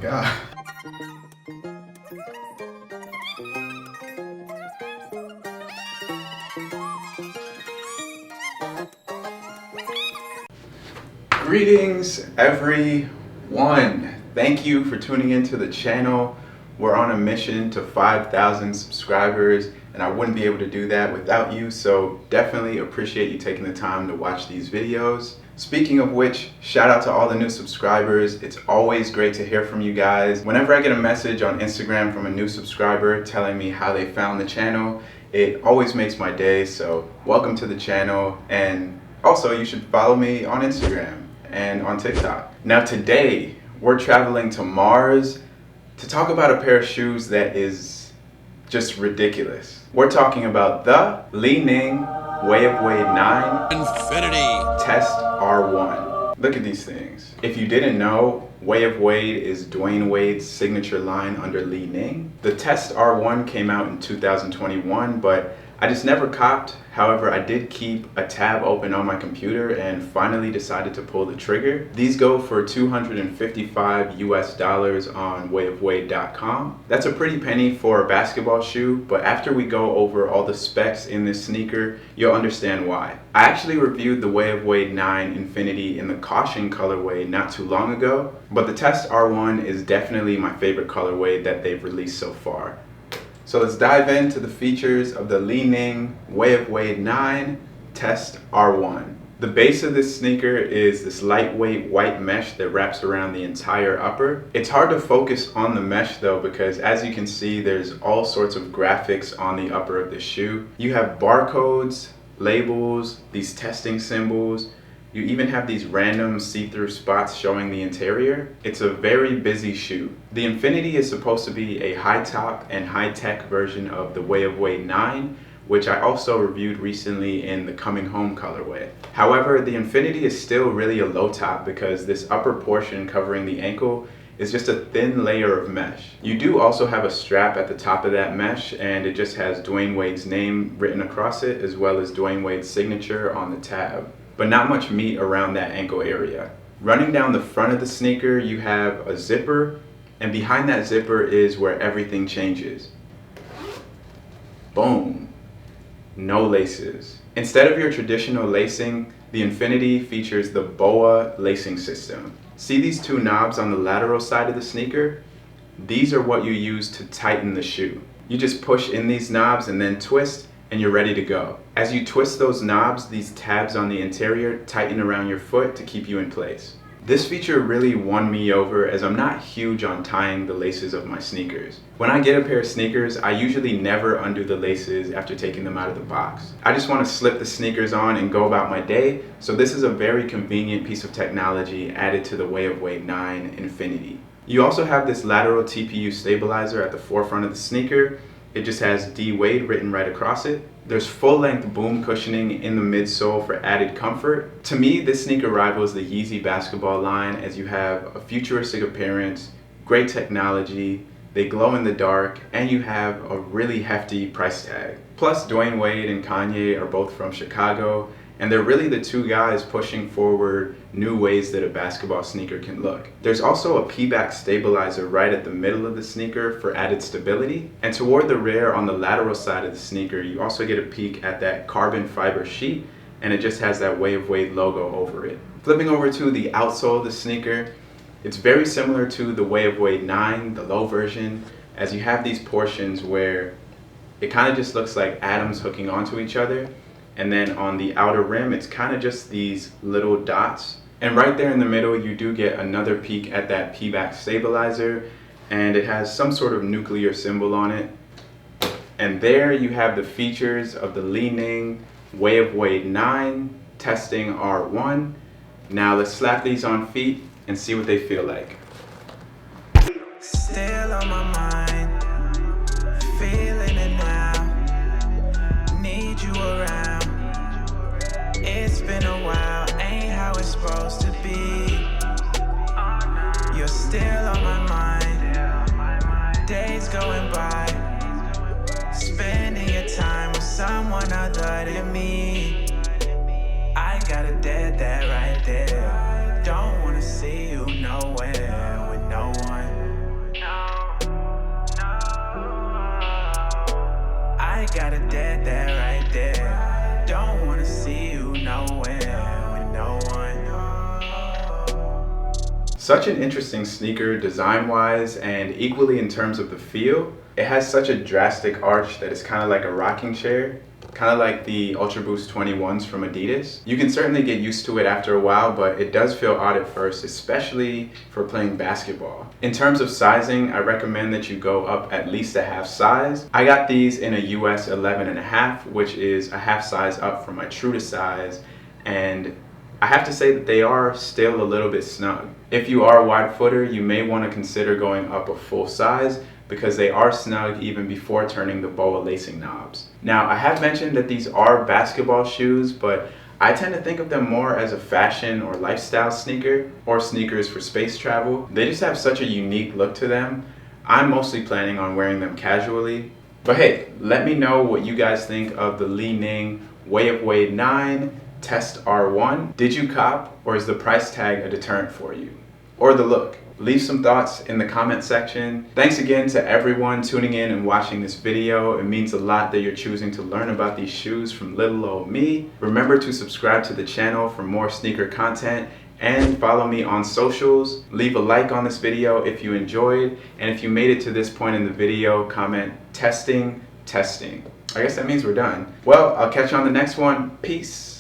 god. Greetings everyone. Thank you for tuning into the channel. We're on a mission to 5,000 subscribers and I wouldn't be able to do that without you, so definitely appreciate you taking the time to watch these videos. Speaking of which, shout out to all the new subscribers. It's always great to hear from you guys. Whenever I get a message on Instagram from a new subscriber telling me how they found the channel, it always makes my day, so welcome to the channel. And also you should follow me on Instagram and on TikTok. Now today, we're traveling to Mars to talk about a pair of shoes that is just ridiculous. We're talking about the Li-Ning Way of Wade 9 Infinity Test R1. Look at these things. If you didn't know, Way of Wade is Dwayne Wade's signature line under Li-Ning. The Test R1 came out in 2021, but I just never copped. However, I did keep a tab open on my computer and finally decided to pull the trigger. These go for $255 US on wayofwade.com. That's a pretty penny for a basketball shoe, but after we go over all the specs in this sneaker, you'll understand why. I actually reviewed the Way of Wade 9 Infinity in the Caution colorway not too long ago, but the Test R1 is definitely my favorite colorway that they've released so far. So let's dive into the features of the Li-Ning Way of Wade 9 Test R1. The base of this sneaker is this lightweight white mesh that wraps around the entire upper. It's hard to focus on the mesh though, because as you can see, there's all sorts of graphics on the upper of the shoe. You have barcodes, labels, these testing symbols. You even have these random see-through spots showing the interior. It's a very busy shoe. The Infinity is supposed to be a high-top and high-tech version of the Way of Wade 9, which I also reviewed recently in the Coming Home colorway. However, the Infinity is still really a low-top because this upper portion covering the ankle is just a thin layer of mesh. You do also have a strap at the top of that mesh, and it just has Dwayne Wade's name written across it, as well as Dwayne Wade's signature on the tab. But not much meat around that ankle area. Running down the front of the sneaker, you have a zipper, and behind that zipper is where everything changes. Boom. No laces. Instead of your traditional lacing, the Infinity features the BOA Lacing System. See these two knobs on the lateral side of the sneaker? These are what you use to tighten the shoe. You just push in these knobs and then twist, and you're ready to go. As you twist those knobs, these tabs on the interior tighten around your foot to keep you in place. This feature really won me over, as I'm not huge on tying the laces of my sneakers. When I get a pair of sneakers, I usually never undo the laces after taking them out of the box. I just want to slip the sneakers on and go about my day, so this is a very convenient piece of technology added to the Way of Wade 9 Infinity. You also have this lateral TPU stabilizer at the forefront of the sneaker. It just has D Wade written right across it. There's full-length boom cushioning in the midsole for added comfort. To me, this sneaker rivals the Yeezy basketball line, as you have a futuristic appearance, great technology, they glow in the dark, and you have a really hefty price tag. Plus, Dwayne Wade and Kanye are both from Chicago, and they're really the two guys pushing forward new ways that a basketball sneaker can look. There's also a P-back stabilizer right at the middle of the sneaker for added stability. And toward the rear on the lateral side of the sneaker, you also get a peek at that carbon fiber sheet, and it just has that Way of Wade logo over it. Flipping over to the outsole of the sneaker, it's very similar to the Way of Wade 9, the low version, as you have these portions where it kind of just looks like atoms hooking onto each other. And then on the outer rim, it's kind of just these little dots. And right there in the middle, you do get another peek at that P-back stabilizer, and it has some sort of nuclear symbol on it. And there you have the features of the Li-Ning Way of Wade 9 Testing R1. Now let's slap these on feet and see what they feel like. Still on my mind, feeling it now, need you around. It's been a while, ain't how it's supposed to be. You're still on my mind, days going by, spending your time with someone other than me. I got a dead that right there, don't wanna see you nowhere with no one. Such an interesting sneaker design-wise and equally in terms of the feel. It has such a drastic arch that it's kind of like a rocking chair, kind of like the Ultra Boost 21s from Adidas. You can certainly get used to it after a while, but it does feel odd at first, especially for playing basketball. In terms of sizing, I recommend that you go up at least a half size. I got these in a US 11.5, which is a half size up from my true to size, and I have to say that they are still a little bit snug. If you are a wide footer, you may want to consider going up a full size because they are snug even before turning the BOA lacing knobs. Now, I have mentioned that these are basketball shoes, but I tend to think of them more as a fashion or lifestyle sneaker, or sneakers for space travel. They just have such a unique look to them. I'm mostly planning on wearing them casually. But hey, let me know what you guys think of the Li-Ning Way of Wade 9 Test R1. Did you cop, or is the price tag a deterrent for you? Or the look? Leave some thoughts in the comment section. Thanks again to everyone tuning in and watching this video. It means a lot that you're choosing to learn about these shoes from little old me. Remember to subscribe to the channel for more sneaker content and follow me on socials. Leave a like on this video if you enjoyed, and if you made it to this point in the video, comment testing. I guess that means we're done. Well, I'll catch you on the next one. Peace.